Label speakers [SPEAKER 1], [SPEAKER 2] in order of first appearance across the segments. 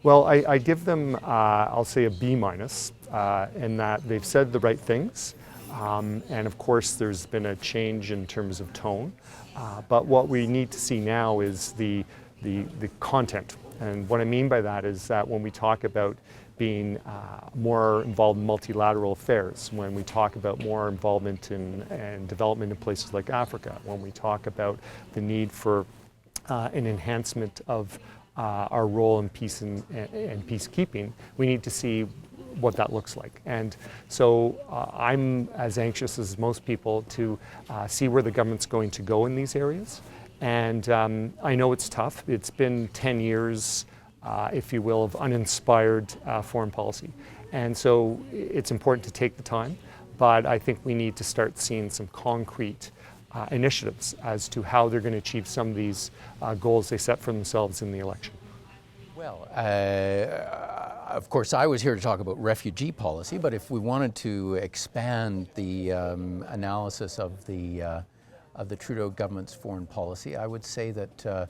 [SPEAKER 1] Well, I give them, I'll say, a B minus, in that they've said the right things. And of course, there's been a change in terms of tone. But what we need to see now is the content. And what I mean by that is that when we talk about being more involved in multilateral affairs, when we talk about more involvement in development in places like Africa, when we talk about the need for an enhancement of our role in peace and peacekeeping, we need to see what that looks like. And so I'm as anxious as most people to see where the government's going to go in these areas. And I know it's tough. It's been 10 years, if you will, of uninspired foreign policy. And so it's important to take the time, but I think we need to start seeing some concrete initiatives as to how they're going to achieve some of these goals they set for themselves in the election.
[SPEAKER 2] Well, of course, I was here to talk about refugee policy, but if we wanted to expand the analysis of the Trudeau government's foreign policy, I would say that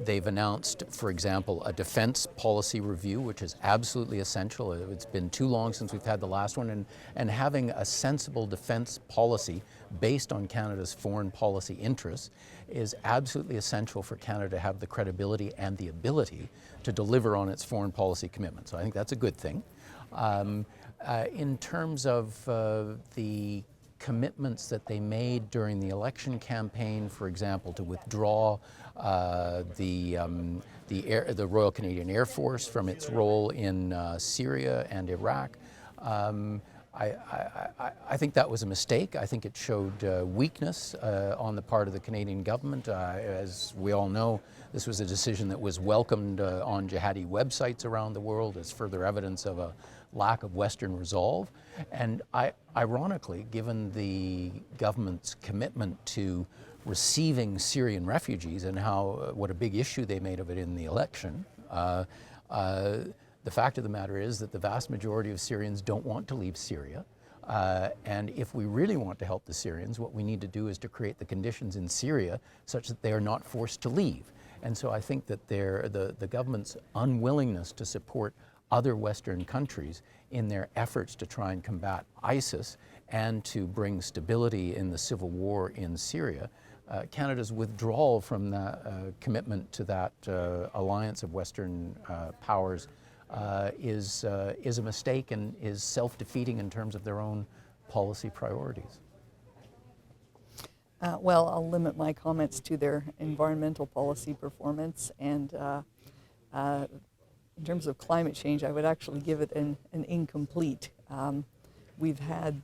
[SPEAKER 2] they've announced, for example, a defense policy review, which is absolutely essential. It's been too long since we've had the last one, and having a sensible defense policy based on Canada's foreign policy interests is absolutely essential for Canada to have the credibility and the ability to deliver on its foreign policy commitments. So I think that's a good thing. In terms of the commitments that they made during the election campaign, for example, to withdraw the Royal Canadian Air Force from its role in Syria and Iraq, I think that was a mistake. I think it showed weakness on the part of the Canadian government. As we all know, this was a decision that was welcomed on jihadi websites around the world as further evidence of a lack of Western resolve. And ironically, given the government's commitment to receiving Syrian refugees and what a big issue they made of it in the election, the fact of the matter is that the vast majority of Syrians don't want to leave Syria. And if we really want to help the Syrians, what we need to do is to create the conditions in Syria such that they are not forced to leave. And so I think that the government's unwillingness to support other Western countries in their efforts to try and combat ISIS and to bring stability in the civil war in Syria, Canada's withdrawal from the commitment to that alliance of Western powers is a mistake and is self-defeating in terms of their own policy priorities.
[SPEAKER 3] Well, I'll limit my comments to their environmental policy performance, and in terms of climate change, I would actually give it an incomplete. We've had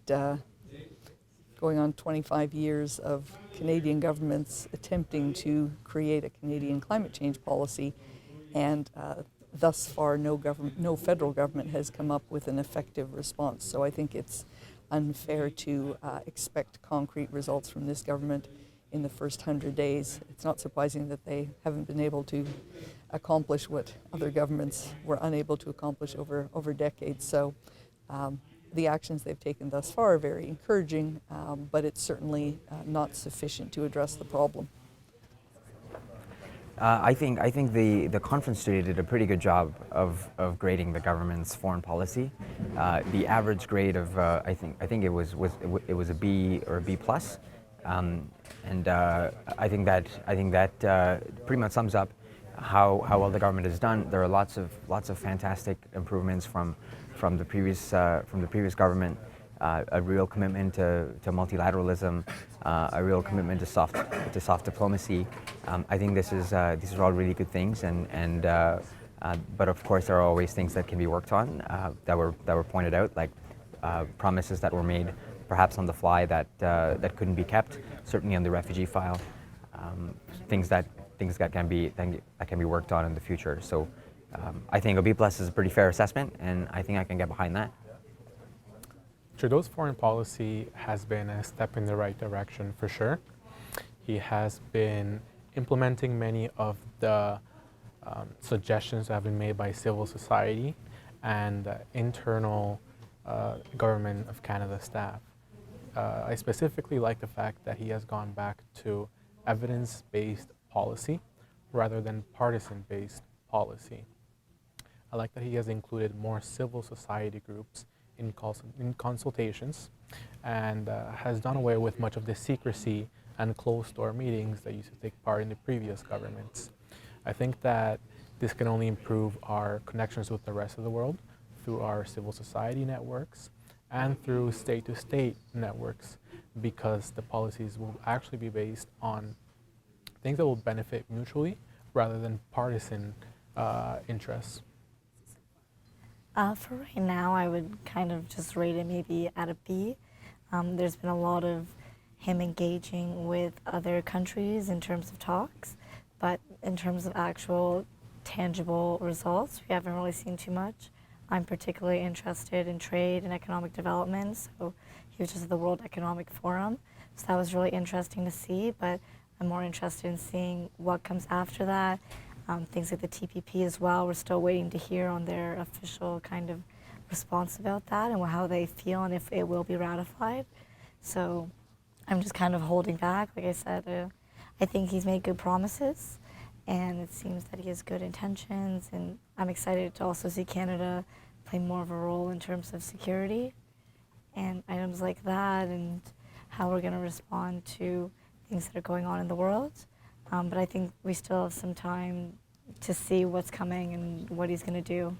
[SPEAKER 3] going on 25 years of Canadian governments attempting to create a Canadian climate change policy, and thus far no federal government has come up with an effective response. So I think it's unfair to expect concrete results from this government in the first 100 days. It's not surprising that they haven't been able to accomplish what other governments were unable to accomplish over decades. So the actions they've taken thus far are very encouraging, but it's certainly not sufficient to address the problem.
[SPEAKER 4] I think the conference today did a pretty good job of grading the government's foreign policy. The average grade of I think it was a B or a B plus, and I think that pretty much sums up how well the government has done. There are lots of fantastic improvements from the previous government. A real commitment to multilateralism, a real commitment to soft diplomacy. I think these are all really good things, but of course there are always things that can be worked on that were pointed out, like promises that were made perhaps on the fly that couldn't be kept. Certainly on the refugee file, things that can be worked on in the future. So I think a B plus is a pretty fair assessment, and I think I can get behind that.
[SPEAKER 5] Trudeau's foreign policy has been a step in the right direction for sure. He has been implementing many of the suggestions that have been made by civil society and internal Government of Canada staff. I specifically like the fact that he has gone back to evidence-based policy rather than partisan-based policy. I like that he has included more civil society groups in consultations, and has done away with much of the secrecy and closed-door meetings that used to take part in the previous governments. I think that this can only improve our connections with the rest of the world through our civil society networks and through state-to-state networks, because the policies will actually be based on things that will benefit mutually rather than partisan interests.
[SPEAKER 6] For right now, I would kind of just rate it maybe at a B. There's been a lot of him engaging with other countries in terms of talks, but in terms of actual tangible results, we haven't really seen too much. I'm particularly interested in trade and economic development, so he was just at the World Economic Forum, so that was really interesting to see, but I'm more interested in seeing what comes after that. Things like the TPP as well, we're still waiting to hear on their official kind of response about that and how they feel and if it will be ratified. So I'm just kind of holding back. Like I said, I think he's made good promises, and it seems that he has good intentions, and I'm excited to also see Canada play more of a role in terms of security and items like that, and how we're going to respond to things that are going on in the world. But I think we still have some time to see what's coming and what he's going to do.